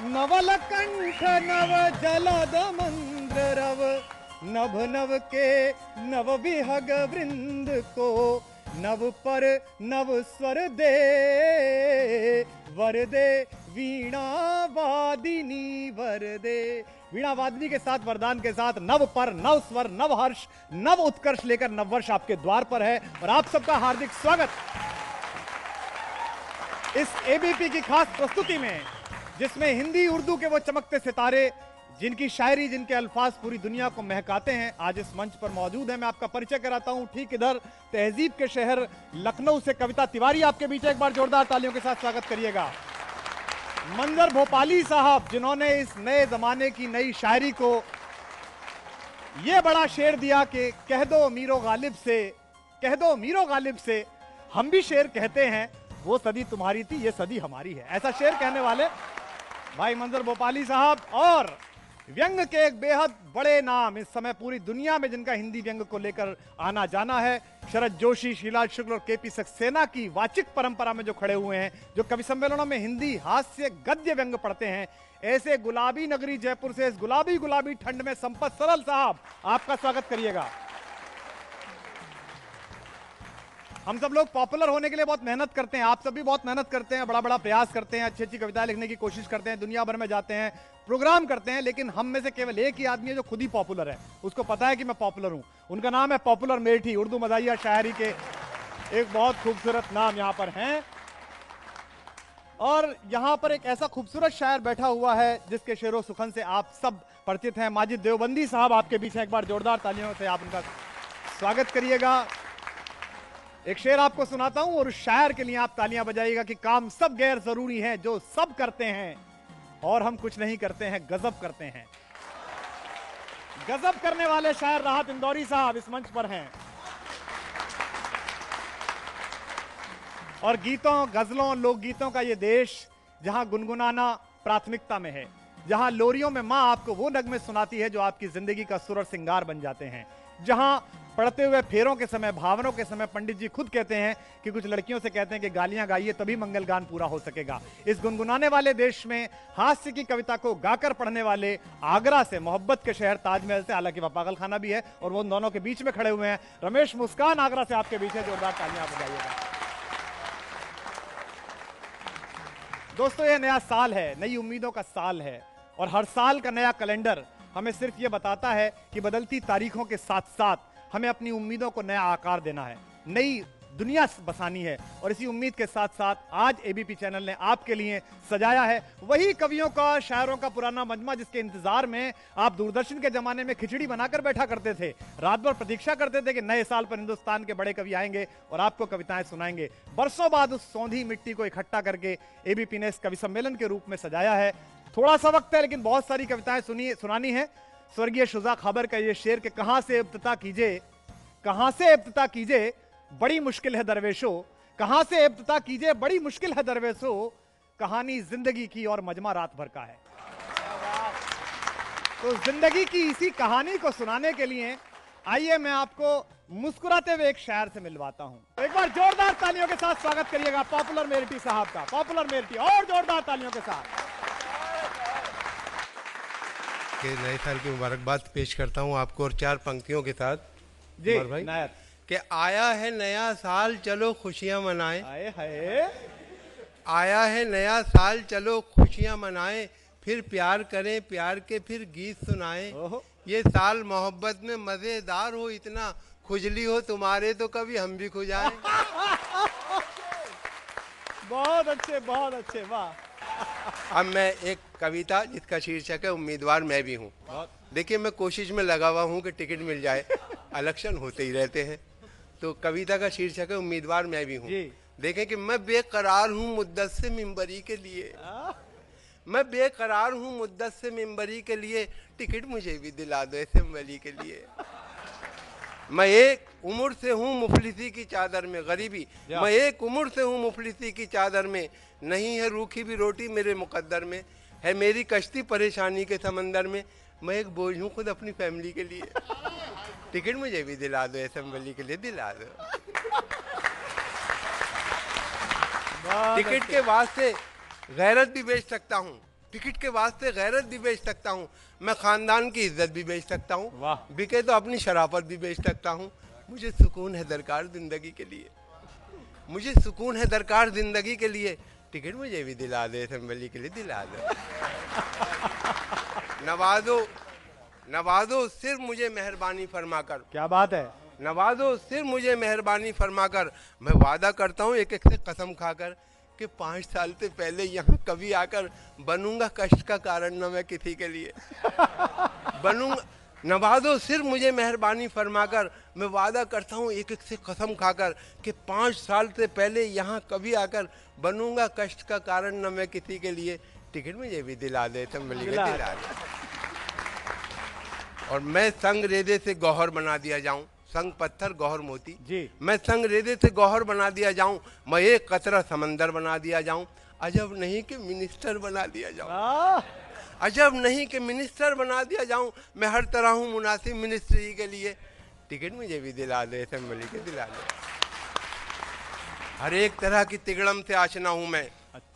नवलकंठ नव जलद मंद्र रव, नभ नभ के नव विहग वृंद को, नव पर नव स्वर दे वर दे, वीणा वादिनी वर दे। वीणा वादिनी के साथ, वरदान के साथ, नव पर नव स्वर, नव हर्ष, नव उत्कर्ष लेकर नववर्ष आपके द्वार पर है और आप सबका हार्दिक स्वागत इस एबीपी की खास प्रस्तुति में, जिसमें हिंदी उर्दू के वो चमकते सितारे जिनकी शायरी, जिनके अल्फाज पूरी दुनिया को महकाते हैं, आज इस मंच पर मौजूद है। मैं आपका परिचय कराता हूं। ठीक इधर तहजीब के शहर लखनऊ से कविता तिवारी आपके बीच, एक बार जोरदार तालियों के साथ स्वागत करिएगा। मंजर भोपाली साहब, जिन्होंने इस नए जमाने की नई शायरी को यह बड़ा शेर दिया कि कह दो मीरो गालिब से, कह दो मीरो गालिब से, हम भी शेर कहते हैं, वो सदी तुम्हारी थी ये सदी हमारी है। ऐसा शेर कहने वाले भाई मंजर भोपाली साहब। और व्यंग के एक बेहद बड़े नाम इस समय पूरी दुनिया में जिनका हिंदी व्यंग को लेकर आना जाना है, शरद जोशी, शीला शुक्ल और केपी सक्सेना की वाचिक परंपरा में जो खड़े हुए हैं, जो कवि सम्मेलनों में हिंदी हास्य गद्य व्यंग पढ़ते हैं, ऐसे गुलाबी नगरी जयपुर से इस गुलाबी गुलाबी ठंड में संपत सरल साहब, आपका स्वागत करिएगा। हम सब लोग पॉपुलर होने के लिए बहुत मेहनत करते हैं, आप सब भी बहुत मेहनत करते हैं, बड़ा बड़ा प्रयास करते हैं, अच्छी अच्छी कविताएं लिखने की कोशिश करते हैं, दुनिया भर में जाते हैं, प्रोग्राम करते हैं, लेकिन हम में से केवल एक ही आदमी है जो खुद ही पॉपुलर है, उसको पता है कि मैं पॉपुलर हूं। उनका नाम है पॉपुलर मेठी। उर्दू मदाहिया शायरी के एक बहुत खूबसूरत नाम यहां पर हैं। और यहां पर एक ऐसा खूबसूरत शायर बैठा हुआ है जिसके शेरो सुखन से आप सब परिचित हैं। माजिद देवबंदी साहब आपके बीच हैं, एक बार जोरदार तालियों से आप उनका स्वागत करिएगा। एक शेर आपको सुनाता हूं और उस शायर के लिए आप तालियां बजाइएगा कि काम सब गैर जरूरी है जो सब करते हैं, और हम कुछ नहीं करते हैं, गजब करते हैं। गजब करने वाले शायर राहत इंदौरी साहब इस मंच पर हैं। और गीतों, गजलों, लोकगीतों का ये देश जहां गुनगुनाना प्राथमिकता में है, जहां लोरियों में मां आपको वो नगमे सुनाती है जो आपकी जिंदगी का सुर और सिंगार बन जाते हैं, जहां पढ़ते हुए फेरों के समय, भावनों के समय पंडित जी खुद कहते हैं कि कुछ लड़कियों से कहते हैं कि गालियां गाइए तभी मंगल गान पूरा हो सकेगा। इस गुनगुनाने वाले देश में हास्य की कविता को गाकर पढ़ने वाले आगरा से, मोहब्बत के शहर ताजमहल से, हालांकि वह पागल खाना भी है और वो दोनों के बीच में खड़े हुए हैं, रमेश मुस्कान आगरा से आपके बीच है, जोरदार तालियां बजाइएगा। दोस्तों, यह नया साल है, नई उम्मीदों का साल है, और हर साल का नया कैलेंडर हमें सिर्फ यह बताता है कि बदलती तारीखों के साथ साथ हमें अपनी उम्मीदों को नया आकार देना है, नई दुनिया बसानी है। और इसी उम्मीद के साथ साथ आज एबीपी चैनल ने आपके लिए सजाया है वही कवियों का, शायरों का पुराना मजमा जिसके इंतजार में आप दूरदर्शन के जमाने में खिचड़ी बनाकर बैठा करते थे, रात भर प्रतीक्षा करते थे कि नए साल पर हिंदुस्तान के बड़े कवि आएंगे और आपको कविताएं सुनाएंगे। बरसों बाद उस सौंधी मिट्टी को इकट्ठा करके एबीपी ने इस कवि सम्मेलन के रूप में सजाया है। थोड़ा सा वक्त है लेकिन बहुत सारी कविताएं सुनानी है। स्वर्गीय शुजा खबर का ये शेर कि कहां से इब्तिदा कीजिए, कहां से इब्तिदा कीजिए, बड़ी मुश्किल है दरवेशो, कहां से इब्तिदा कीजिए, बड़ी मुश्किल है दरवेशो, कहानी जिंदगी की और मजमा रात भर का है। तो जिंदगी की इसी कहानी को सुनाने के लिए आइए मैं आपको मुस्कुराते हुए एक शायर से मिलवाता हूं। एक बार जोरदार तालियों के साथ स्वागत करिएगा पॉपुलर मेरिटी साहब का। पॉपुलर मेरिटी, और जोरदार तालियों के साथ। के नए साल की मुबारकबाद पेश करता हूं आपको और चार पंक्तियों के साथ। जी भाई नायर, कि आया है नया साल चलो खुशियां मनाएं, आए हाय, आया है नया साल चलो खुशियां मनाएं, फिर प्यार करें, प्यार के फिर गीत सुनाएं, ये साल मोहब्बत में मजेदार हो, इतना खुजली हो तुम्हारे तो कभी हम भी खुजाएं। बहुत अच्छे, बहुत अच्छे, वाह। अब मैं एक कविता जिसका शीर्षक है उम्मीदवार मैं भी हूँ। देखिए, मैं कोशिश में लगा हुआ हूँ कि टिकट मिल जाए, इलेक्शन होते ही रहते हैं। तो कविता का शीर्षक है उम्मीदवार मैं भी हूँ। देखें कि मैं बेकरार हूँ मुद्दत से मिंबरी के लिए, मैं बेकरार हूँ मुद्दत से मिंबरी के लिए, टिकट मुझे भी दिला दो असेंबली के लिए। मैं एक उम्र से हूँ मुफलिसी की चादर में, गरीबी, मैं एक उम्र से हूँ मुफलिसी की चादर में, नहीं है रूखी भी रोटी मेरे मुकद्दर में, है मेरी कश्ती परेशानी के समंदर में, मैं एक बोझ हूँ खुद अपनी फैमिली के लिए, टिकट मुझे भी दिला दो असेंबली के लिए, दिला दो। टिकट के वास्ते गैरत भी बेच सकता हूँ, टिकट के वास्ते गैरत भी बेच सकता हूँ, मैं खानदान की इज्जत भी बेच सकता हूँ, वाह। बिके तो अपनी शराफत भी बेच सकता हूँ। मुझे सुकून है दरकार जिंदगी के लिए, मुझे सुकून है दरकार जिंदगी के लिए। टिकट मुझे भी दिला दे असेंबली के लिए, दिला दो। नवाजो नवाजो सिर्फ मुझे मेहरबानी फरमाकर, क्या बात है। नवाजो सिर्फ मुझे मेहरबानी फरमाकर। मैं वादा करता हूँ एक एक से कसम खाकर कि 5 साल से पहले यहाँ कभी आकर बनूंगा कष्ट का कारण न मैं किसी के लिए बनूंगा। नवाजो सिर्फ मुझे मेहरबानी फरमाकर, मैं वादा करता हूँ एक एक से कसम खाकर कि 5 साल से पहले यहाँ कभी आकर बनूंगा कष्ट का कारण न मैं किसी के लिए। टिकट मुझे भी दिला दे असेंबली के, दिला दे। और मैं संग रेदे से गौहर बना दिया जाऊं, संग पत्थर गौहर मोती जी। मैं संग रेदे से गौहर बना दिया जाऊं, मैं एक कतरा समंदर बना दिया जाऊं। अजब नहीं कि मिनिस्टर बना दिया जाऊं, अजब नहीं कि मिनिस्टर बना दिया जाऊं। मैं हर तरह हूं मुनासिब मिनिस्ट्री के लिए। टिकट मुझे भी दिला दे असेंबली के, दिला दे। हर एक तरह की तिगड़म से आशना हूं मैं,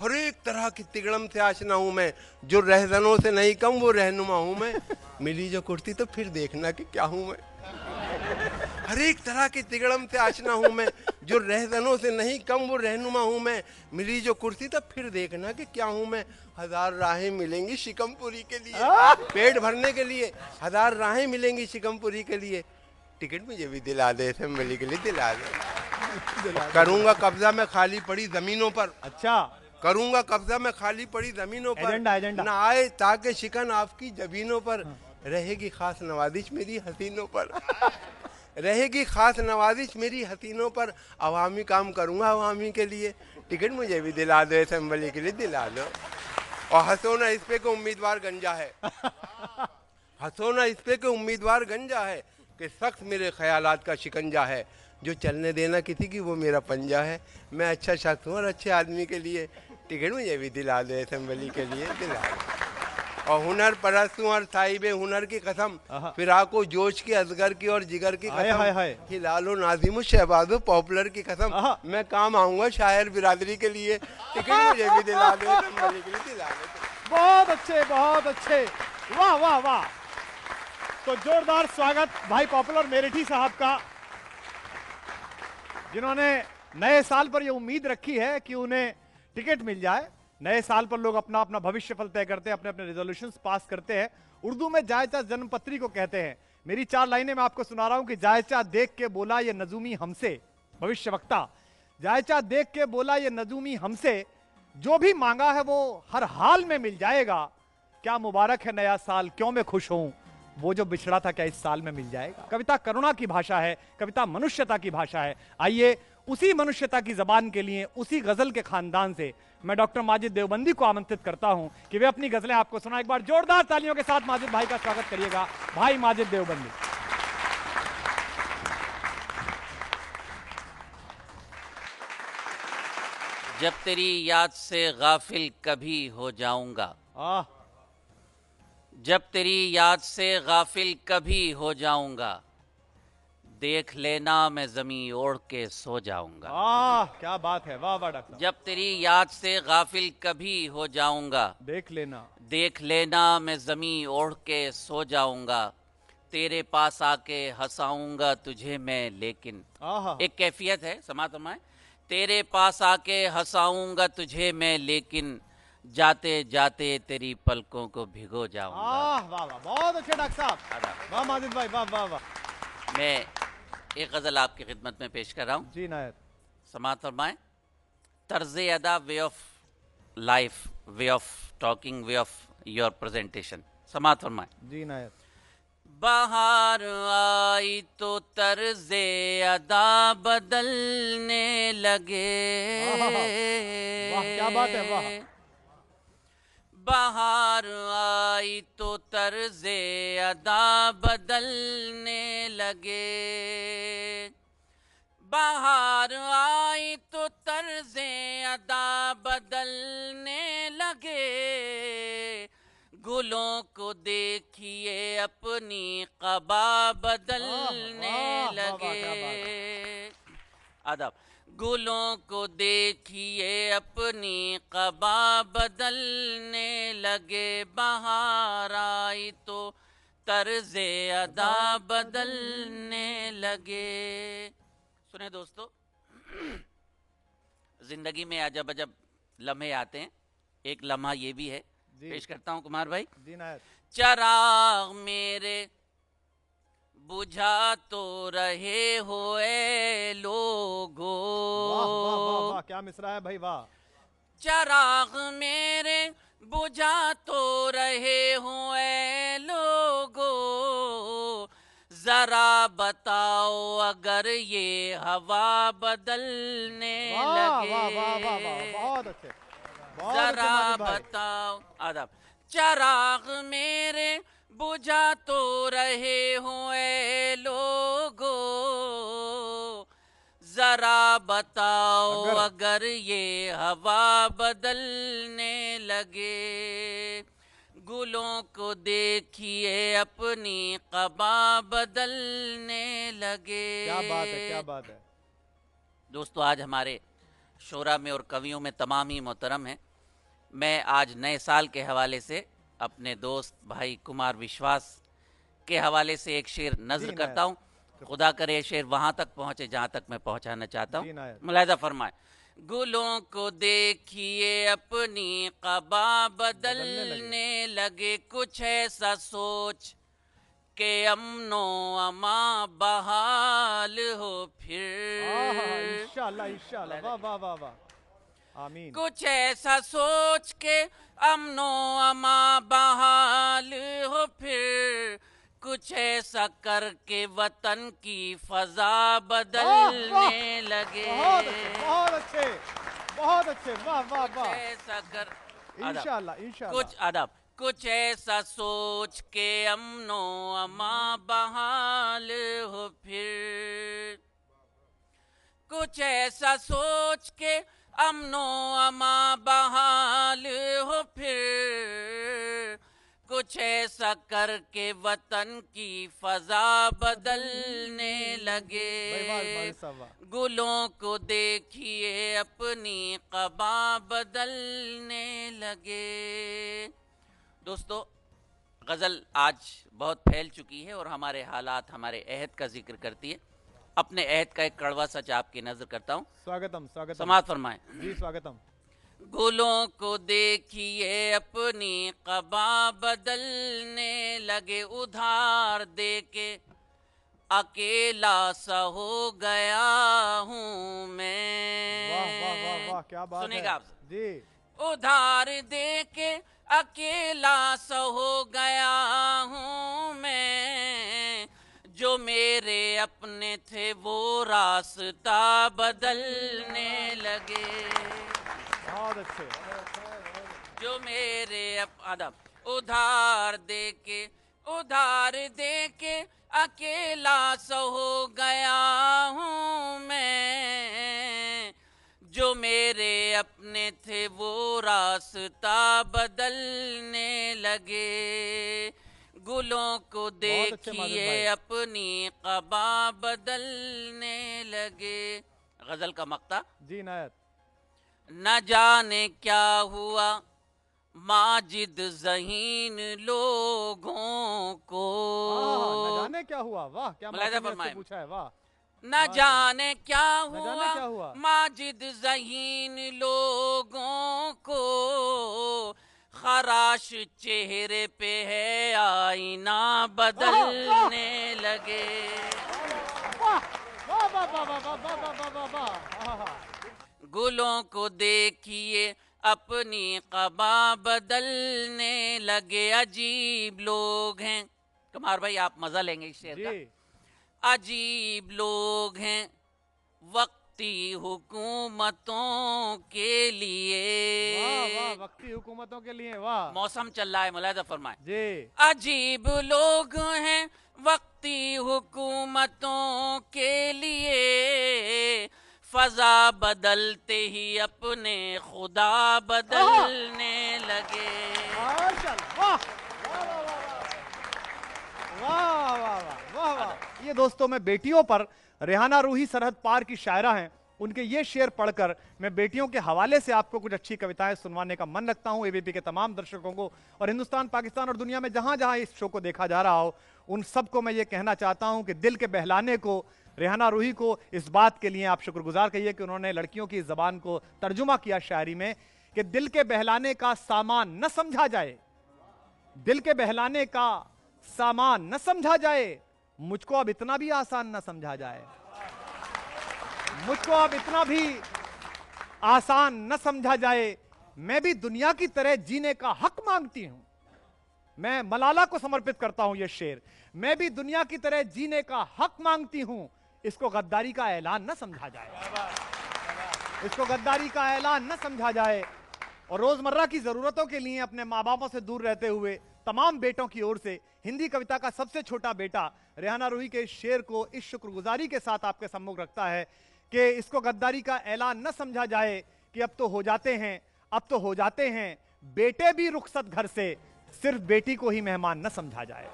हर एक तरह की तिगड़म से आशना हूं मैं। जो रहजनों से नहीं कम वो रहनुमा हूं मैं। मिली जो कुर्सी तो फिर देखना कि क्या हूं मैं। हर एक तरह की तिगड़म से आशना हूं मैं, जो रहजनों से नहीं कम वो रहनुमा हूं मैं। मिली जो कुर्सी तो फिर देखना कि क्या हूं मैं। 1000 राहें मिलेंगी शिकमपुरी के लिए, पेट भरने के लिए 1000 राहें मिलेंगी शिकमपुरी के लिए। टिकट मुझे भी दिला दे असेंबली के लिए, दिला दे। करूंगा कब्जा मैं खाली पड़ी जमीनों पर, अच्छा, करूंगा कब्जा मैं खाली पड़ी जमीनों पर। एजेंडा। न आए ताकि शिकन आपकी जबीनों पर, रहेगी खास नवाजिश मेरी हसीनों पर, रहेगी खास नवाजिश मेरी हसीनों पर। अवामी काम करूंगा अवामी के लिए। टिकट मुझे भी दिला दो असेंबली के लिए, दिला दो। और हंसो ना इस पे कि उम्मीदवार गंजा है, हंसो ना इस पे कि उम्मीदवार गंजा है, कि सख्त मेरे ख्यालात का शिकंजा है। जो चलने देना किसी की वो मेरा पंजा है। मैं अच्छा शख्स हूँ और अच्छे आदमी के लिए। टिकट मुझे भी दिला दे असेंबली के लिए, दिला दे। और हुनर परस्त हूँ और साहिबे हुनर की कसम, फिराको जोश की अजगर की और जिगर की कसम, हिलालो नाजिमो शहबाजो पॉपुलर की कसम। मैं काम आऊंगा शायर बिरादरी के लिए। टिकट मुझे भी दिला दे असेंबली के लिए, दिला दे। बहुत अच्छे, बहुत अच्छे, वाह वाह वाह। तो जोरदार स्वागत भाई पॉपुलर मेरठी साहब का, जिन्होंने नए साल पर यह उम्मीद रखी है कि उन्हें टिकट मिल जाए। नए साल पर लोग अपना अपना भविष्य फल तय करते हैं, अपने अपने रेजोल्यूशंस पास करते हैं। उर्दू में जायचा जन्मपत्री को कहते हैं। मेरी 4 लाइनें मैं आपको सुना रहा हूं कि जायचा देख के बोला ये नजूमी हमसे, भविष्य वक्ता, जायचा देख के बोला ये नजूमी हमसे, जो भी मांगा है वो हर हाल में मिल जाएगा। क्या मुबारक है नया साल, क्यों मैं खुश हूं, वो जो बिछड़ा था क्या इस साल में मिल जाएगा। कविता करुणा की भाषा है, कविता मनुष्यता की भाषा है। आइए उसी मनुष्यता की जबान के लिए, उसी गजल के खानदान से मैं डॉक्टर माजिद देवबंदी को आमंत्रित करता हूं कि वे अपनी गजलें आपको सुना। एक बार जोरदार तालियों के साथ माजिद भाई का स्वागत करिएगा। भाई माजिद देवबंदी। जब तेरी याद से गाफिल कभी हो जाऊंगा, जब तेरी याद से गाफिल कभी हो जाऊंगा, देख लेना मैं जमीन ओढ़ के सो जाऊंगा। क्या बात है, वाह वाह डॉक्टर। जब तेरी याद से गाफिल कभी हो जाऊंगा, देख लेना मैं जमीन ओढ़ के सो जाऊंगा। तेरे पास आके हंसाऊंगा तुझे मैं लेकिन, एक कैफियत है, समात फरमाएं। तेरे पास आके हंसाऊंगा तुझे मैं लेकिन, जाते जाते तेरी पलकों को भिगो जाऊंगा। वाह वाह, बहुत अच्छे डॉक्टर साहब, वाह माजिद भाई, वाह वाह वाह। मैं एक गजल आपकी खिदमत में पेश कर रहा हूँ जी नायत। समात फरमाएं। तर्ज़े अदा, way of life, way of talking, way of your presentation. समात फरमाएं जी नायत। बाहर आई तो तर्ज़े अदा बदलने लगे, वाह क्या बात है, वाह। बाहर आई तो तर्ज़े अदा बदलने लगे, बाहर आई तो तर्ज़े अदा बदलने लगे। गुलों को देखिए अपनी क़बा बदलने लगे। अदब। गुलों को देखिए अपनी क़बा बदलने लगे, बहार आई तो तर्ज़े अदा बदलने लगे। सुने दोस्तों, जिंदगी में अजब अजब लम्हे आते हैं, एक लम्हा ये भी है, पेश करता हूँ कुमार भाई। चराग मेरे बुझा तो रहे हो ए लोगो। वाह वाह वाह वाह, क्या मिसरा है भाई, वाह। चराग मेरे बुझा तो रहे हो ए लोगो, जरा बताओ अगर ये हवा बदलने लगे। वाह वाह वाह वाह, बहुत अच्छे, जरा बताओ आदाब। चराग मेरे बुझा तो रहे हो ए लोगो, जरा बताओ अगर ये हवा बदलने लगे, गुलों को देखिए अपनी क़बा बदलने लगे। क्या बात है, क्या बात है दोस्तों। आज हमारे शोरा में और कवियों में तमाम ही मोहतरम हैं। मैं आज नए साल के हवाले से अपने दोस्त भाई कुमार विश्वास के हवाले से एक शेर नज़्र करता हूँ। खुदा करे शेर वहाँ तक पहुँचे जहाँ तक मैं पहुँचाना चाहता हूँ। मुलाहिज़ा फरमाए। गुलों को देखिए अपनी क़बा बदलने लगे, कुछ ऐसा सोच के अमनो अमा बहाल हो फिर। इंशाअल्लाह इंशाअल्लाह, वाह वाह वाह वाह, आमीन। कुछ ऐसा सोच के अमनो अमा बहाल हो फिर, कुछ ऐसा करके वतन की फजा बदलने लगे। बहुत अच्छे, बहुत अच्छे, वाह वाह वाह। ऐसा कर इंशाअल्लाह इंशाअल्लाह। कुछ अदब, कुछ ऐसा सोच के अमनो अमा बहाल हो फिर, कुछ ऐसा सोच के अमनो अमा बहाल हो फिर, कुछ ऐसा करके वतन की फजा बदलने लगे, गुलों को देखिए अपनी क़बा बदलने लगे। दोस्तों, गज़ल आज बहुत फैल चुकी है और हमारे हालात हमारे अहद का जिक्र करती है। अपने अहद का एक कड़वा सच आपकी नजर करता हूँ। स्वागतम स्वागतम, समात फरमाएं। जी स्वागतम। गुलों को देखिए अपनी क़बा बदलने लगे, उधार दे के अकेला सा हो गया हूँ मैं। वाह वाह वाह वाह, क्या बात है। सुनिएगा आप जी। उधार दे के अकेला सा हो गया हूँ मैं, जो मेरे अपने थे वो रास्ता बदलने लगे। बहुत अच्छे। जो मेरे अदब, उधार दे के अकेला सा हो गया हूँ मैं, जो मेरे अपने थे वो रास्ता बदलने लगे, गुलों को देखिए अपनी क़बा बदलने लगे। गजल का मक्ता। जी नायत। न जाने क्या हुआ माजिद ज़हीन लोगों को। न जाने क्या हुआ, वाह क्या पूछा है, वाह। न जाने क्या हुआ माजिद ज़हीन लोगों को, खराश चेहरे पे है आईना बदलने लगे। गुलों को देखिए अपनी क़बा बदलने लगे, अजीब लोग हैं। कुमार भाई आप मजा लेंगे इस शेर का। अजीब लोग हैं वक्ती हुकूमतों के लिए। वाह वाह, वक्ती हुकूमतों के लिए, वाह। मौसम चल रहा है, मुलाहिज़ा फरमाए जी। अजीब लोग हैं वक्ती हुकूमतों के लिए, फजा बदलते ही अपने खुदा बदलने लगे। वाह वाह वाह वाह वाह। ये दोस्तों में बेटियों पर रेहाना रूही सरहद पार की शायरा हैं, उनके ये शेर पढ़कर मैं बेटियों के हवाले से आपको कुछ अच्छी कविताएं सुनवाने का मन रखता हूं एबीपी के तमाम दर्शकों को, और हिंदुस्तान, पाकिस्तान और दुनिया में जहां जहां इस शो को देखा जा रहा हो उन सबको मैं ये कहना चाहता हूं कि दिल के बहलाने को रेहाना रूही को इस बात के लिए आप शुक्रगुजार कहिए कि उन्होंने लड़कियों की जबान को तर्जुमा किया शायरी में कि दिल के बहलाने का सामान न समझा जाए, दिल के बहलाने का सामान न समझा जाए, मुझको अब इतना भी आसान न समझा जाए, मुझको अब इतना भी आसान न समझा जाए, मैं भी दुनिया की तरह जीने का हक मांगती हूं। मैं मलाला को समर्पित करता हूं यह शेर, मैं भी दुनिया की तरह जीने का हक मांगती हूं, इसको गद्दारी का ऐलान न समझा जाए, इसको गद्दारी का ऐलान न समझा जाए। और रोजमर्रा की जरूरतों के लिए अपने माँ बापों से दूर रहते हुए तमाम बेटों की ओर से हिंदी कविता का सबसे छोटा बेटा रेहाना रूही के शेर को इस शुक्रगुजारी के साथ आपके सम्मुख रखता है कि इसको गद्दारी का ऐलान न समझा जाए कि अब तो हो जाते हैं, अब तो हो जाते हैं बेटे भी रुखसत घर से, सिर्फ बेटी को ही मेहमान न समझा जाए।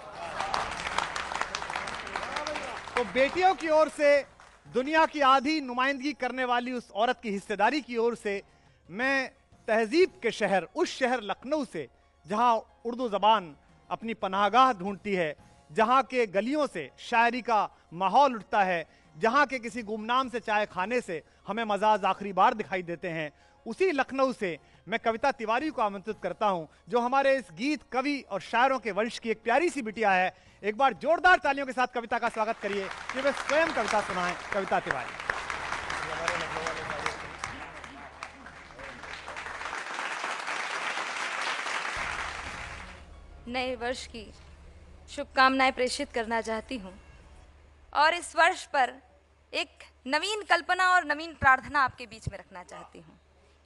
तो बेटियों की ओर से दुनिया की आधी नुमाइंदगी करने वाली उस औरत की हिस्सेदारी की ओर से मैं तहजीब के शहर, उस शहर लखनऊ से जहां उर्दू जबान अपनी पनाहगाह ढूंढती है, जहां के गलियों से शायरी का माहौल उठता है, जहां के किसी गुमनाम से चाय खाने से हमें मजाज आखिरी बार दिखाई देते हैं, उसी लखनऊ से मैं कविता तिवारी को आमंत्रित करता हूं जो हमारे इस गीत, कवि और शायरों के वंश की एक प्यारी सी बिटिया है। एक बार जोरदार तालियों के साथ कविता का स्वागत करिए कि वे स्वयं कविता सुनाएं। कविता तिवारी। नए वर्ष की शुभकामनाएं प्रेषित करना चाहती हूँ और इस वर्ष पर एक नवीन कल्पना और नवीन प्रार्थना आपके बीच में रखना चाहती हूँ।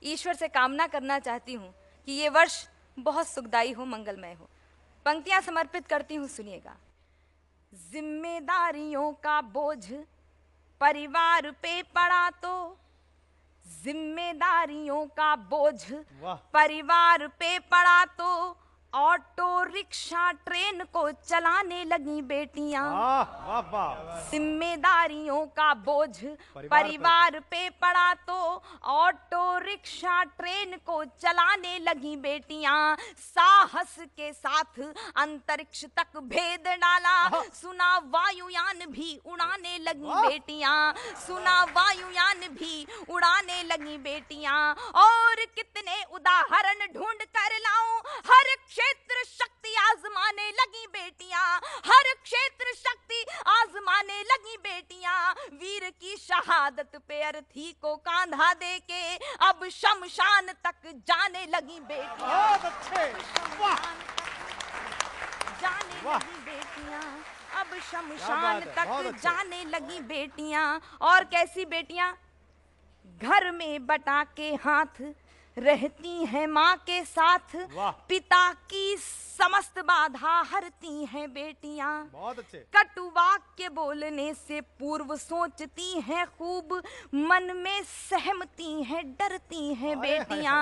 ईश्वर से कामना करना चाहती हूँ कि ये वर्ष बहुत सुखदायी हो, मंगलमय हो। पंक्तियाँ समर्पित करती हूँ, सुनिएगा। जिम्मेदारियों का बोझ परिवार पे पड़ा तो, जिम्मेदारियों का बोझ परिवार पे पड़ा तो, ऑटो रिक्शा ट्रेन को चलाने लगी बेटियां। जिम्मेदारियों का बोझ परिवार पे पड़ा तो, ऑटो रिक्शा ट्रेन को चलाने लगी बेटियां। साहस के साथ अंतरिक्ष तक भेद डाला, सुना वायुयान भी उड़ाने लगी बेटियां, सुना वायुयान भी उड़ाने लगी बेटियां। और कितने उदाहरण ढूंढ कर लाऊं, हर क्षेत्र शक्ति आजमाने लगी बेटियां, हर क्षेत्र शक्ति आजमाने लगी बेटियां। वीर की शहादत पे अर्थी को कांधा दे के अब शमशान तक जाने लगी बेटियां। बहुत अच्छे, जाने लगी बेटियां, अब शमशान तक जाने लगी बेटियां। और कैसी बेटियां? घर में बटा के हाथ रहती हैं माँ के साथ, पिता की समस्त बाधा हरती हैं बेटियां। बहुत अच्छे। कटु वाक्य बोलने से पूर्व सोचती हैं खूब, मन में सहमती हैं, डरती हैं बेटियां।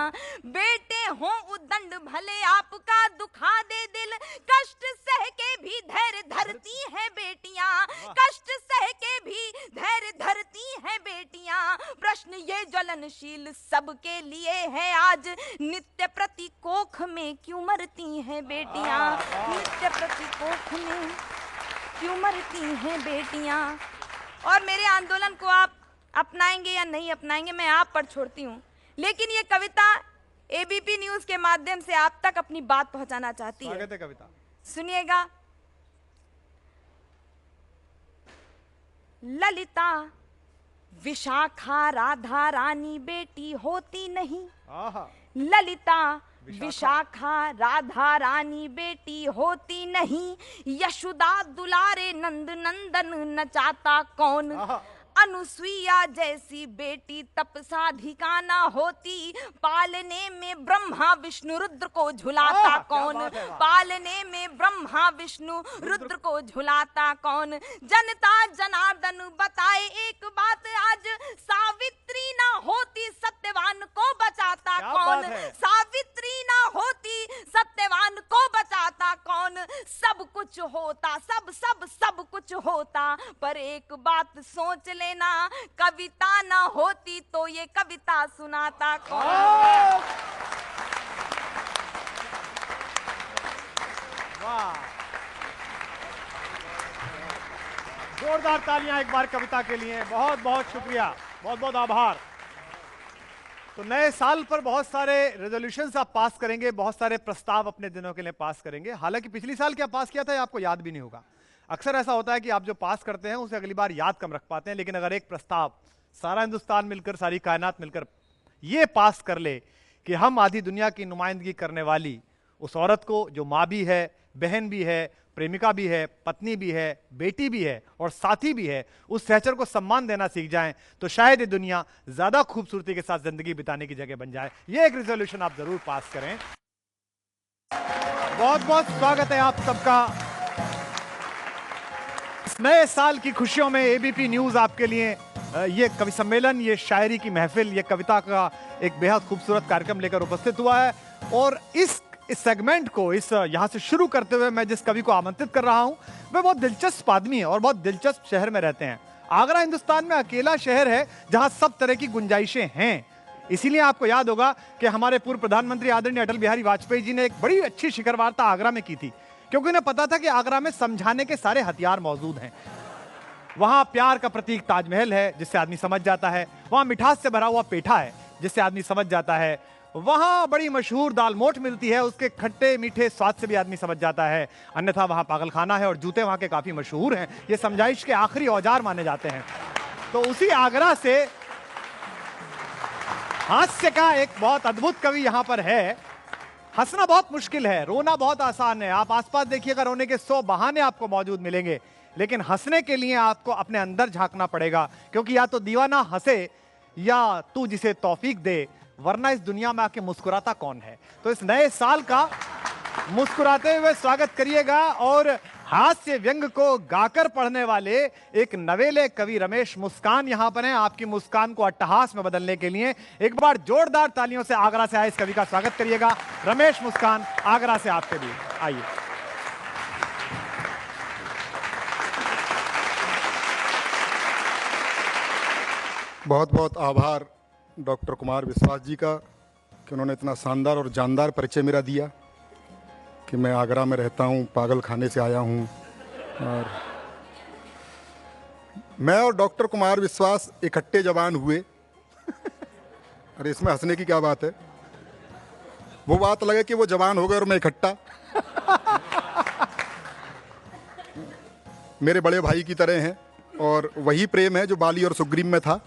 बेटे हों उदंड भले आपका दुखा दे दिल, कष्ट सह के भी धैर्य धरती हैं बेटियां, कष्ट सह के भी धैर्य धरती हैं बेटियां। प्रश्न ये ज्वलनशील सबके लिए है आज, नित्य प्रति कोख में क्यों मरती हैं बेटियां, नित्य प्रति कोख में क्यों मरती हैं बेटियां। और मेरे आंदोलन को आप अपनाएंगे या नहीं अपनाएंगे मैं आप पर छोड़ती हूँ, लेकिन ये कविता एबीपी न्यूज के माध्यम से आप तक अपनी बात पहुंचाना चाहती है। कविता सुनिएगा। ललिता विशाखा राधा रानी बेटी होती नहीं, ललिता विशाखा राधा रानी बेटी होती नहीं। यशोदा दुलारे नंद नंदन नचाता कौन, अनुसुईया जैसी बेटी तपसाधिका ना होती। पालने में ब्रह्मा विष्णु रुद्र को झुलाता कौन, पालने में ब्रह्मा विष्णु रुद्र को झुलाता कौन। जनता जनार्दन बताए एक बात आज, सावित्री ना होती सत्यवान को बचाता कौन, सावित्री ना होती सत्यवान को बचाता कौन। सब कुछ होता, सब सब सब कुछ होता, पर पर एक बात सोच लेना, कविता ना होती तो ये कविता सुनाता कौन। वाह, जोरदार तालियां एक बार कविता के लिए। बहुत बहुत शुक्रिया, बहुत बहुत आभार। तो नए साल पर बहुत सारे रेजोल्यूशंस आप पास करेंगे, बहुत सारे प्रस्ताव अपने दिनों के लिए पास करेंगे। हालांकि पिछली साल क्या पास किया था ये आपको याद भी नहीं होगा। अक्सर ऐसा होता है कि आप जो पास करते हैं उसे अगली बार याद कम रख पाते हैं, लेकिन अगर एक प्रस्ताव सारा हिंदुस्तान मिलकर, सारी कायनात मिलकर ये पास कर ले कि हम आधी दुनिया की नुमाइंदगी करने वाली उस औरत को, जो माँ भी है, बहन भी है, प्रेमिका भी है, पत्नी भी है, बेटी भी है और साथी भी है, उस सहचर को सम्मान देना सीख जाएं, तो शायद ये दुनिया ज्यादा खूबसूरती के साथ जिंदगी बिताने की जगह बन जाए। ये एक रेजोल्यूशन आप जरूर पास करें। बहुत बहुत स्वागत है आप सबका इस नए साल की खुशियों में। एबीपी न्यूज आपके लिए ये कवि सम्मेलन, ये शायरी की महफिल, ये कविता का एक बेहद खूबसूरत कार्यक्रम लेकर उपस्थित हुआ है। और इस सेगमेंट को यहां से शुरू करते हुए मैं जिस कवि को आमंत्रित कर रहा हूं वह बहुत दिलचस्प आदमी है और बहुत दिलचस्प शहर में रहते हैं। आगरा हिंदुस्तान में अकेला शहर है जहां सब तरह की गुंजाइशें हैं। इसीलिए आपको याद होगा कि हमारे पूर्व प्रधानमंत्री आदरणीय अटल बिहारी वाजपेयी जी ने एक बड़ी अच्छी शिखर वार्ता आगरा में की थी, क्योंकि उन्हें पता था कि आगरा में समझाने के सारे हथियार मौजूद हैं। वहां प्यार का प्रतीक ताजमहल है जिससे आदमी समझ जाता है, वहां मिठास से भरा हुआ पेठा है जिससे आदमी समझ जाता है, वहां बड़ी मशहूर दाल मोठ मिलती है, उसके खट्टे मीठे स्वाद से भी आदमी समझ जाता है, अन्यथा वहां पागलखाना है और जूते वहां के काफी मशहूर हैं, ये समझाइश के आखिरी औजार माने जाते हैं। तो उसी आगरा से हास्य का एक बहुत अद्भुत कवि यहां पर है। हंसना बहुत मुश्किल है, रोना बहुत आसान है। आप आसपास देखिएगा, रोने के 100 बहाने आपको मौजूद मिलेंगे, लेकिन हंसने के लिए आपको अपने अंदर झांकना पड़ेगा, क्योंकि या तो दीवाना हंसे या तू जिसे तौफीक दे, वरना इस दुनिया में आके मुस्कुराता कौन है। तो इस नए साल का मुस्कुराते हुए स्वागत करिएगा। और हास्य व्यंग को गाकर पढ़ने वाले एक नवेले कवि रमेश मुस्कान यहां पर हैं, आपकी मुस्कान को अट्टहास में बदलने के लिए। एक बार जोरदार तालियों से आगरा से आए इस कवि का स्वागत करिएगा। रमेश मुस्कान आगरा से आपके लिए आइए। बहुत बहुत आभार डॉक्टर कुमार विश्वास जी का कि उन्होंने इतना शानदार और जानदार परिचय मेरा दिया कि मैं आगरा में रहता हूँ, पागल खाने से आया हूँ। और मैं और डॉक्टर कुमार विश्वास इकट्ठे जवान हुए। अरे इसमें हंसने की क्या बात है, वो बात लगे कि वो जवान हो गए और मैं इकट्ठा। मेरे बड़े भाई की तरह हैं और वही प्रेम है जो बाली और सुग्रीव में था।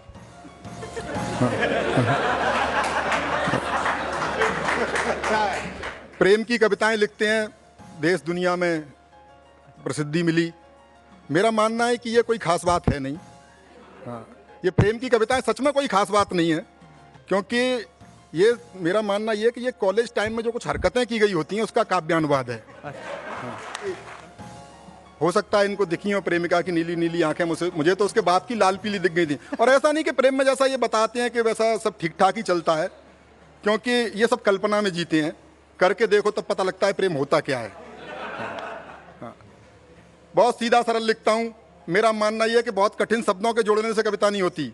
प्रेम की कविताएं लिखते हैं, देश दुनिया में प्रसिद्धि मिली। मेरा मानना है कि ये कोई खास बात है नहीं। हाँ, ये प्रेम की कविताएं सच में कोई खास बात नहीं है, क्योंकि ये मेरा मानना ये है कि ये कॉलेज टाइम में जो कुछ हरकतें की गई होती हैं उसका काव्यानुवाद है। हाँ। हो सकता है इनको दिखी हो प्रेमिका की नीली नीली आंखें, मुझे तो उसके बाप की लाल पीली दिख गई थी। और ऐसा नहीं कि प्रेम में जैसा ये बताते हैं कि वैसा सब ठीक ठाक ही चलता है, क्योंकि ये सब कल्पना में जीते हैं। करके देखो तब पता लगता है प्रेम होता क्या है। हाँ। बहुत सीधा सरल लिखता हूँ। मेरा मानना यह है कि बहुत कठिन शब्दों के जोड़ने से कविता नहीं होती।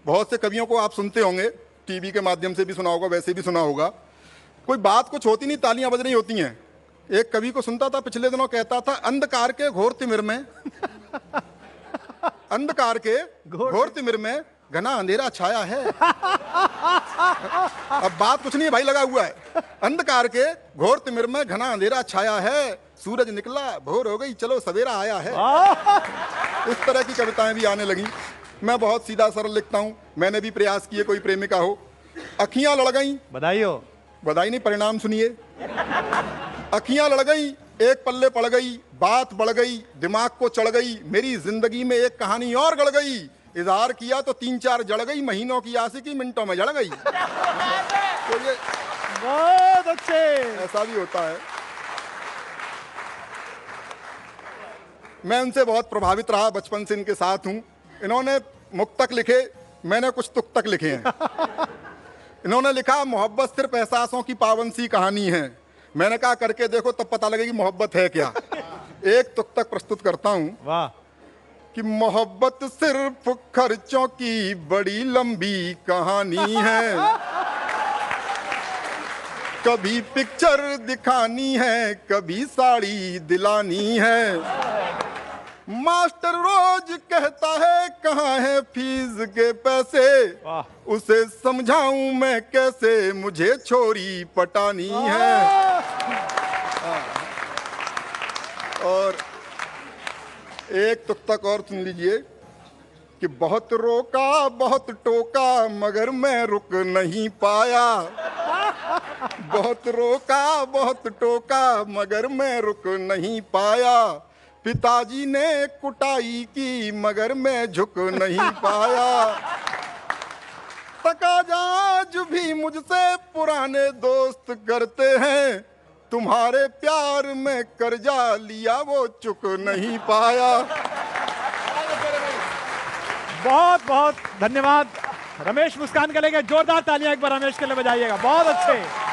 बहुत से कवियों को आप सुनते होंगे, टीवी के माध्यम से भी सुना होगा, वैसे भी सुना होगा, कोई बात कुछ होती नहीं, तालियां बज रही होती हैं। एक कवि को सुनता था पिछले दिनों, कहता था अंधकार के घोर तिमिर में अंधकार के घोर तिमिर में घना अंधेरा छाया है। अब बात कुछ नहीं भाई, लगा हुआ है। अंधकार के घोर तिमिर में घना अंधेरा छाया है, सूरज निकला भोर हो गई चलो सवेरा आया है। इस तरह की कविताएं भी आने लगी। मैं बहुत सीधा सरल लिखता हूं। मैंने भी प्रयास किए, कोई प्रेमिका हो, अखियां लड़ गई, बधाई हो, बधाई नहीं परिणाम सुनिए। अखियां लड़ गई, एक पल्ले पड़ गई, बात बढ़ गई, दिमाग को चढ़ गई, मेरी जिंदगी में एक कहानी और गढ़ गई। इजहार किया तो 3-4 जड़ गई, महीनों की आशिकी मिनटों में जड़ गई। तो ये बहुत अच्छे, ऐसा भी होता है। मैं उनसे बहुत प्रभावित रहा, बचपन से इनके साथ हूं। इन्होंने मुक्तक लिखे, मैंने कुछ तुक्तक लिखे हैं। इन्होंने लिखा मोहब्बत सिर्फ एहसासों की पावन सी कहानी है। मैंने कहा करके देखो तब पता लगेगी मोहब्बत है क्या। एक तुक्तक प्रस्तुत करता हूं। वाह। कि मोहब्बत सिर्फ खर्चों की बड़ी लंबी कहानी है। कभी पिक्चर दिखानी है, कभी साड़ी दिलानी है। मास्टर रोज कहता है कहाँ है फीस के पैसे, उसे समझाऊं मैं कैसे, मुझे छोरी पटानी है। और एक तुक और सुन लीजिए कि बहुत रोका बहुत टोका मगर मैं रुक नहीं पाया। बहुत रोका बहुत टोका मगर मैं रुक नहीं पाया। पिताजी ने कुटाई की मगर मैं झुक नहीं पाया। तकाजा आज भी मुझसे पुराने दोस्त करते हैं, तुम्हारे प्यार में कर्जा लिया वो चुक नहीं पाया। बहुत बहुत धन्यवाद रमेश मुस्कान के लिए। जोरदार तालियां एक बार रमेश के लिए बजाइएगा, बहुत अच्छे।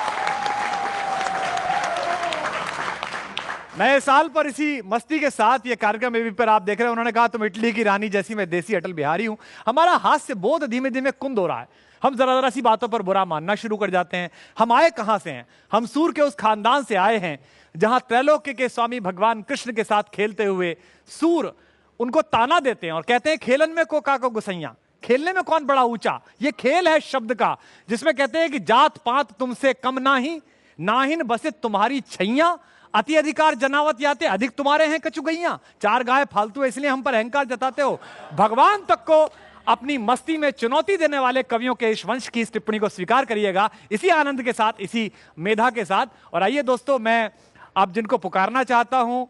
नए साल पर इसी मस्ती के साथ ये कार्यक्रम एबी पर आप देख रहे हैं। उन्होंने कहा तुम इटली की रानी जैसी, मैं देसी अटल बिहारी हूं। हमारा हास्य बोध धीमे धीमे कुंद हो रहा है। हम जरा जरा सी बातों पर बुरा मानना शुरू कर जाते हैं। हम आए कहां से हैं? हम सूर के उस खानदान से आए हैं जहां त्रैलोक्य के स्वामी भगवान कृष्ण के साथ खेलते हुए सूर उनको ताना देते हैं और कहते हैं खेलन में कोका को गुसैया, खेलने में कौन बड़ा ऊंचा। ये खेल है शब्द का, जिसमें कहते हैं कि जात पात तुमसे कम नाही, नाहिन बसित तुम्हारी छैया, अति अधिकार जनावत याते, अधिक तुम्हारे हैं कचुगैया। चार गाय फालतू है इसलिए हम पर अहंकार जताते हो। भगवान तक को अपनी मस्ती में चुनौती देने वाले कवियों के इस वंश की इस टिप्पणी को स्वीकार करिएगा इसी आनंद के साथ, इसी मेधा के साथ। और आइए दोस्तों, मैं आप जिनको पुकारना चाहता हूं,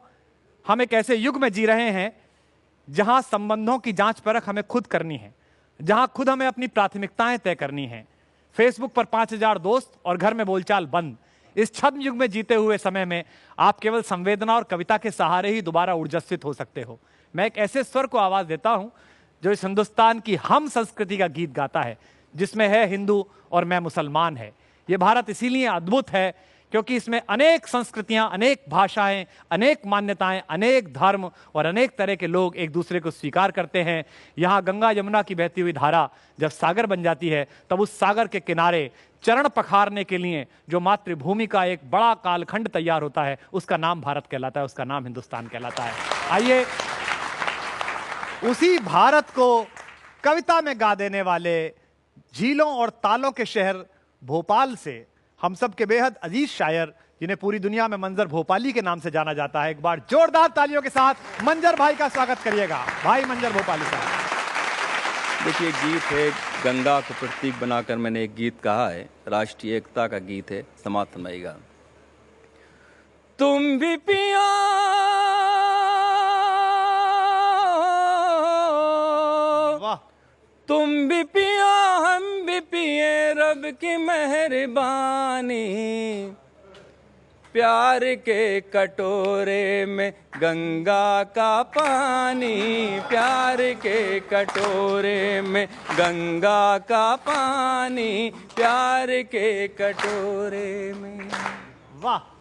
हम एक ऐसे युग में जी रहे हैं जहां संबंधों की जांच परख हमें खुद करनी है, जहां खुद हमें अपनी प्राथमिकताएं तय करनी है। फेसबुक पर 5000 दोस्त और घर में बोलचाल बंद। इस छद्म युग में जीते हुए समय में आप केवल संवेदना और कविता के सहारे ही दोबारा ऊर्जास्वित हो सकते हो। मैं एक ऐसे स्वर को आवाज देता हूं जो इस हिंदुस्तान की हम संस्कृति का गीत गाता है, जिसमें है हिंदू और मैं मुसलमान है। ये भारत इसीलिए अद्भुत है क्योंकि इसमें अनेक संस्कृतियां, अनेक भाषाएं, अनेक मान्यताएं, अनेक धर्म और अनेक तरह के लोग एक दूसरे को स्वीकार करते हैं। यहाँ गंगा यमुना की बहती हुई धारा जब सागर बन जाती है, तब उस सागर के किनारे चरण पखारने के लिए जो मातृभूमि का एक बड़ा कालखंड तैयार होता है, उसका नाम भारत कहलाता है, उसका नाम हिंदुस्तान कहलाता है। आइए उसी भारत को कविता में गा देने वाले झीलों और तालों के शहर भोपाल से हम सब के बेहद अजीज शायर, जिन्हें पूरी दुनिया में मंजर भोपाली के नाम से जाना जाता है, एक बार जोरदार तालियों के साथ मंजर भाई का स्वागत करिएगा। भाई मंजर भोपाली साहब। देखिए, गीत है, गंगा को प्रतीक बनाकर मैंने एक गीत कहा है, राष्ट्रीय एकता का गीत है, समाप्त फरमाइएगा। तुम भी पिया तुम भी पिया हम भी पिए, रब की मेहरबानी, प्यार के कटोरे में गंगा का पानी, प्यार के कटोरे में गंगा का पानी, प्यार के कटोरे में। वाह।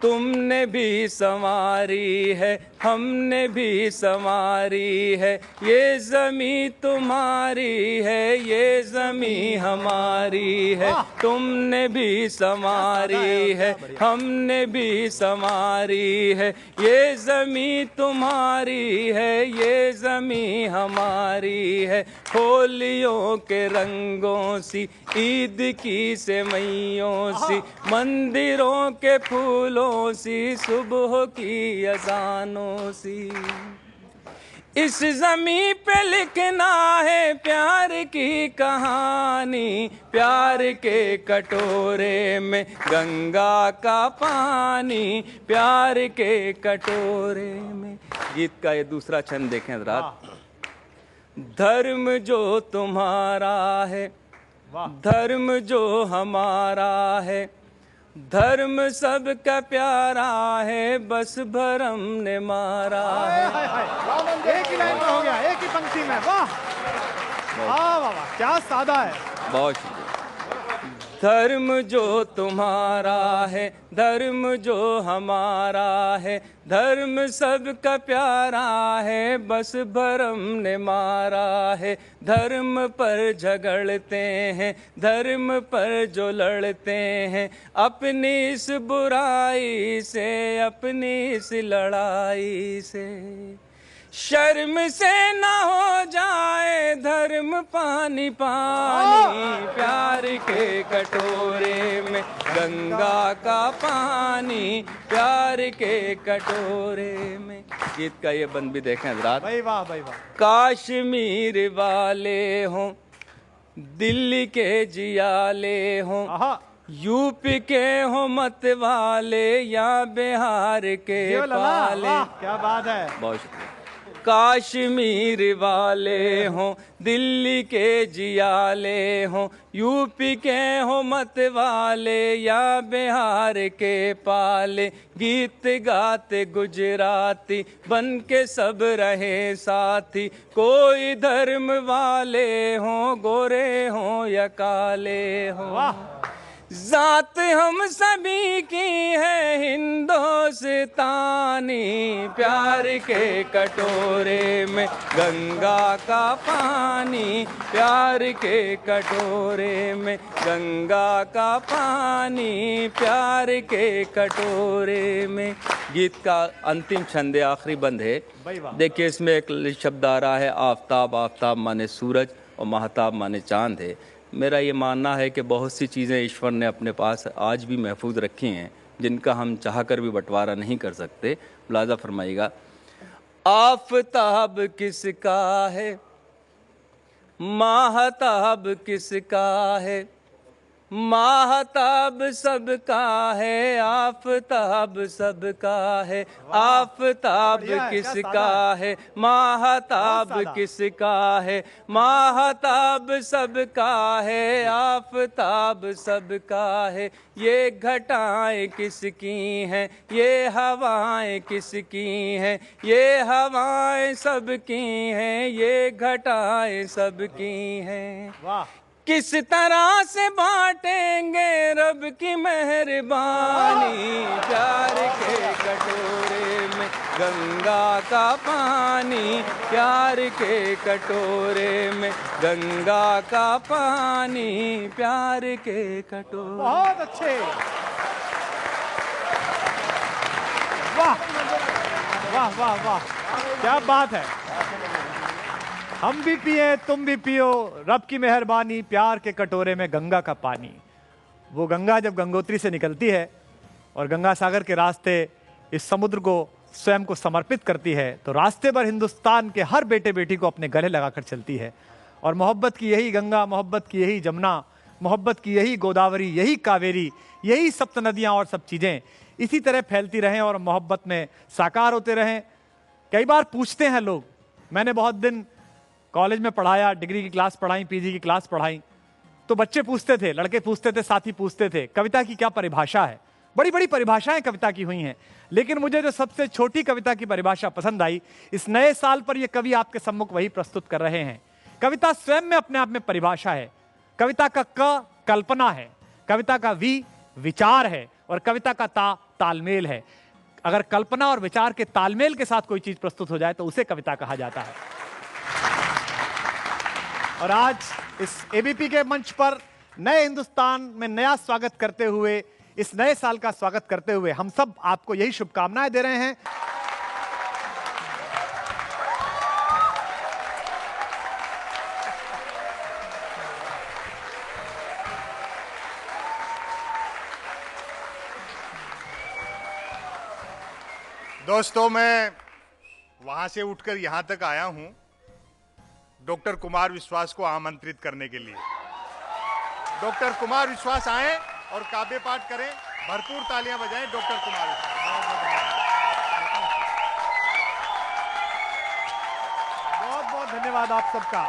तुमने भी संवारी है, हमने भी संवारी है, ये ज़मीं तुम्हारी है, ये ज़मीं हमारी है। तुमने भी संवारी है, हमने भी संवारी है, ये ज़मीं तुम्हारी है, ये ज़मीं हमारी है। होलियों के रंगों सी, ईद की सेवइयों सी, मंदिरों के फूलों सी, सुबह की अज़ानों सी, इस ज़मीं पे लिखना है प्यार की कहानी, प्यार के कटोरे में गंगा का पानी, प्यार के कटोरे में। गीत का ये दूसरा छंद देखें जरा। धर्म जो तुम्हारा है, धर्म जो हमारा है, धर्म सबका प्यारा है, बस भरम ने मारा है। एक ही लाइन में हो गया, एक ही पंक्ति में। वाह वाह वाह, क्या सादा है। बहुत शुक्रिया। धर्म जो तुम्हारा है, धर्म जो हमारा है, धर्म सबका प्यारा है, बस भरम ने मारा है। धर्म पर झगड़ते हैं, धर्म पर जो लड़ते हैं, अपनी इस बुराई से, अपनी इस लड़ाई से। शर्म से न हो जाए धर्म पानी पानी, प्यार के कटोरे में गंगा का पानी, प्यार के कटोरे में। गीत का ये बंद भी देखें हजरात। भाई वाह, भाई वाह। काश्मीर वाले हों, दिल्ली के जियाले हों, यूपी के हो मत वाले, या बिहार के पाले। क्या बात है, बहुत शुक्रिया। काश्मीर वाले हों, दिल्ली के जियाले हों, यूपी के हो मत वाले, या बिहार के पाले। गीत गाते गुजराती बन के सब रहे साथी, कोई धर्म वाले हों, गोरे हों या काले हों। जात हम सभी की है हिंदुस्तानी, प्यार के कटोरे में गंगा का पानी, प्यार के कटोरे में गंगा का पानी, प्यार के कटोरे में। गीत का अंतिम छंद है, आखिरी बंद है। देखिए इसमें एक शब्द आ रहा है आफताब। आफताब माने सूरज और महताब माने चांद है। मेरा ये मानना है कि बहुत सी चीज़ें ईश्वर ने अपने पास आज भी महफूज रखी हैं, जिनका हम चाहकर भी बंटवारा नहीं कर सकते। मुलाजा फरमाइएगा। आफताब किसका है, महताब किसका है, महताब सबका है, आफताब सबका है। आफताब किसका है, महताब किसका है, महताब सबका है, आफताब सबका है। ये घटाएं किसकी हैं, ये हवाएं किसकी हैं, ये हवाएं सबकी हैं, ये घटाएं सबकी हैं। वाह। किस तरह से बांटेंगे रब की मेहरबानी, प्यार के कटोरे में गंगा का पानी, प्यार के कटोरे में गंगा का पानी, प्यार के कटोरे। बहुत अच्छे, वाह वाह वाह वाह, क्या बात है। हम भी पिए तुम भी पियो, रब की मेहरबानी, प्यार के कटोरे में गंगा का पानी। वो गंगा जब गंगोत्री से निकलती है और गंगा सागर के रास्ते इस समुद्र को स्वयं को समर्पित करती है, तो रास्ते पर हिंदुस्तान के हर बेटे बेटी को अपने गले लगाकर चलती है। और मोहब्बत की यही गंगा, मोहब्बत की यही जमुना, मोहब्बत की यही गोदावरी, यही कावेरी, यही सप्त नदियाँ और सब चीज़ें इसी तरह फैलती रहें और मोहब्बत में साकार होते रहें। कई बार पूछते हैं लोग, मैंने बहुत दिन कॉलेज में पढ़ाया, डिग्री की क्लास पढ़ाई, पीजी की क्लास पढ़ाई, तो बच्चे पूछते थे, लड़के पूछते थे, साथी पूछते थे, कविता की क्या परिभाषा है। बड़ी बड़ी परिभाषाएं कविता की हुई हैं, लेकिन मुझे जो सबसे छोटी कविता की परिभाषा पसंद आई, इस नए साल पर यह कवि आपके सम्मुख वही प्रस्तुत कर रहे हैं। कविता स्वयं में अपने आप में परिभाषा है। कविता का क कल्पना है, कविता का वी विचार है, और कविता का ता तालमेल है। अगर कल्पना और विचार के तालमेल के साथ कोई चीज प्रस्तुत हो जाए तो उसे कविता कहा जाता है। और आज इस एबीपी के मंच पर नए हिंदुस्तान में नया स्वागत करते हुए, इस नए साल का स्वागत करते हुए हम सब आपको यही शुभकामनाएं दे रहे हैं। दोस्तों, मैं वहां से उठकर यहां तक आया हूं डॉक्टर कुमार विश्वास को आमंत्रित करने के लिए। डॉक्टर कुमार विश्वास आए और काव्य पाठ करें। भरपूर तालियां बजाएं डॉक्टर कुमार विश्वास। बहुत बहुत धन्यवाद आप सबका।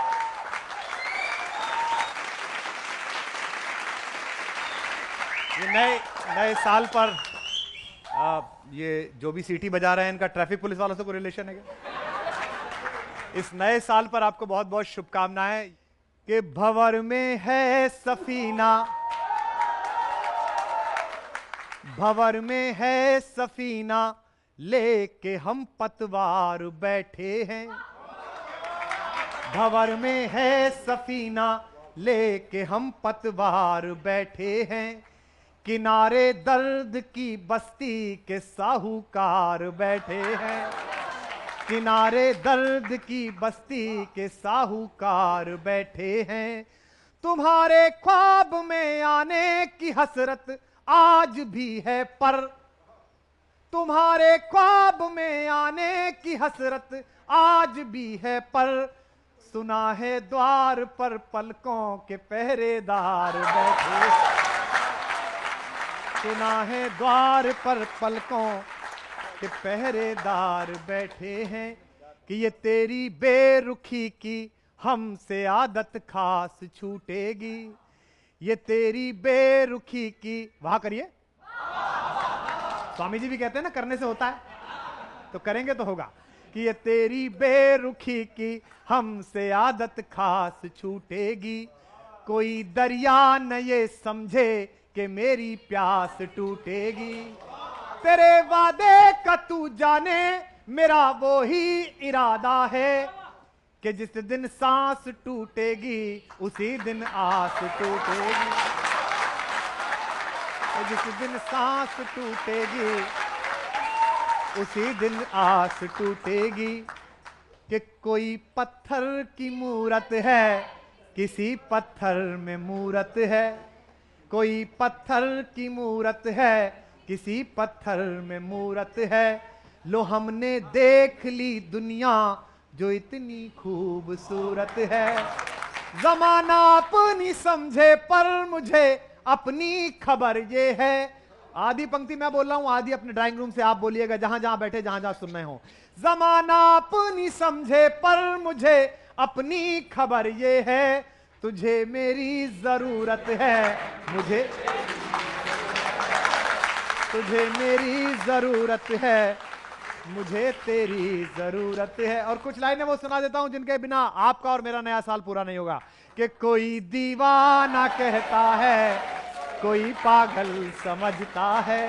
ये नए साल पर ये जो भी सीटी बजा रहे हैं, इनका ट्रैफिक पुलिस वालों से कोई रिलेशन है क्या? इस नए साल पर आपको बहुत बहुत शुभकामनाएं। कि भंवर में है सफीना, भंवर में है सफीना लेके हम पतवार बैठे हैं। भंवर में है सफीना लेके हम पतवार बैठे हैं। किनारे दर्द की बस्ती के साहूकार बैठे हैं। किनारे दर्द की बस्ती के साहूकार बैठे हैं। तुम्हारे ख्वाब में आने की हसरत आज भी है, पर तुम्हारे ख्वाब में आने की हसरत आज भी है, पर सुना है द्वार पर पलकों के पहरेदार बैठे। सुना है द्वार पर पलकों के पहरेदार बैठे हैं कि ये तेरी बेरुखी की हमसे आदत खास छूटेगी। ये तेरी बेरुखी की, वहां करिए, स्वामी जी भी कहते हैं ना करने से होता है, तो करेंगे तो होगा। कि ये तेरी बेरुखी की हमसे आदत खास छूटेगी। कोई दरिया न ये समझे कि मेरी प्यास टूटेगी। तेरे वादे का तू जाने मेरा वो ही इरादा है कि जिस दिन सांस टूटेगी उसी दिन आस टूटेगी। जिस दिन सांस टूटेगी उसी दिन आस टूटेगी। कि कोई पत्थर की मूरत है, किसी पत्थर में मूरत है। कोई पत्थर की मूरत है, किसी पत्थर में मूरत है। लो हमने देख ली दुनिया जो इतनी खूबसूरत है। जमाना अपनी समझे पर मुझे अपनी खबर ये है। आधी पंक्ति मैं बोल रहा हूं, आधी अपने ड्राइंग रूम से आप बोलिएगा, जहां जहां बैठे, जहां जहां सुन रहे हो। जमाना अपनी समझे पर मुझे अपनी खबर ये है। तुझे मेरी जरूरत है, मुझे तुझे मेरी जरूरत है, मुझे तेरी जरूरत है। और कुछ लाइनें वो सुना देता हूं जिनके बिना आपका और मेरा नया साल पूरा नहीं होगा। कि कोई दीवाना कहता है, कोई पागल समझता है,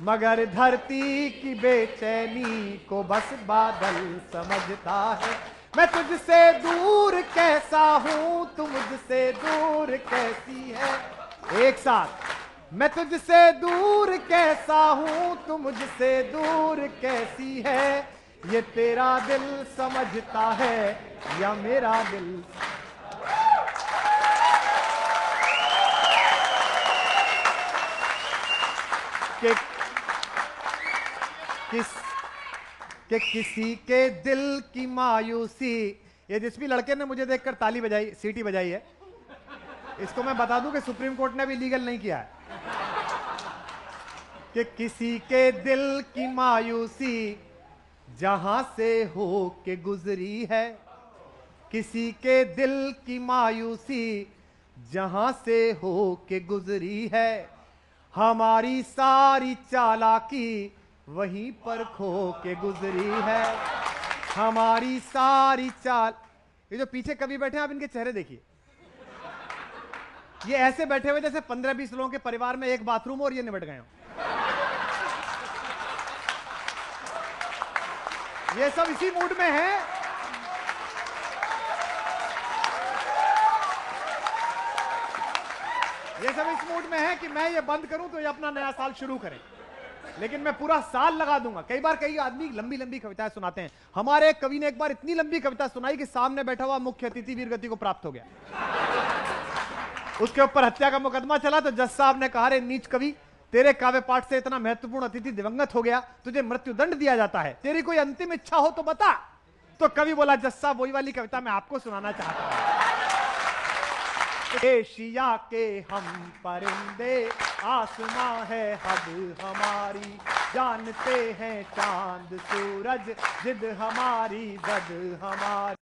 मगर धरती की बेचैनी को बस बादल समझता है। मैं तुझसे दूर कैसा हूं, तू मुझसे दूर कैसी है। एक साथ, मैं तुझसे दूर कैसा हूं, तू मुझसे दूर कैसी है। ये तेरा दिल समझता है या मेरा दिल। कि किसी के दिल की मायूसी। ये जिस भी लड़के ने मुझे देखकर ताली बजाई, सीटी बजाई है, इसको मैं बता दूं कि सुप्रीम कोर्ट ने भी लीगल नहीं किया है। कि किसी के दिल की मायूसी जहां से हो के गुजरी है। किसी के दिल की मायूसी जहां से हो के गुजरी है। हमारी सारी चालाकी वहीं पर खो के गुजरी है। हमारी सारी चाल। ये जो पीछे कवि बैठे हैं, आप इनके चेहरे देखिए। ये ऐसे बैठे हुए जैसे 15-20 लोगों के परिवार में एक बाथरूम और ये निबट गए हो। ये सब इसी मूड में है। ये सब इस मूड में है कि मैं ये बंद करूं तो ये अपना नया साल शुरू करें, लेकिन मैं पूरा साल लगा दूंगा। कई बार कई आदमी लंबी लंबी कविताएं सुनाते हैं। हमारे एक कवि ने एक बार इतनी लंबी कविता सुनाई कि सामने बैठा हुआ मुख्य अतिथि वीरगति को प्राप्त हो गया। उसके ऊपर हत्या का मुकदमा चला तो जज साहब ने कहा, रे नीच कवि, तेरे काव्य पाठ से इतना महत्वपूर्ण अतिथि दिवंगत हो गया, तुझे मृत्युदंड दिया जाता है, तेरी कोई अंतिम इच्छा हो तो बता। तो कवि बोला, जज साहब वही वाली कविता मैं आपको सुनाना चाहता हूं। एशिया के हम परिंदे, आसमां है हद हमारी, जानते हैं चांद सूरज, जिद हमारी, जद हमारी।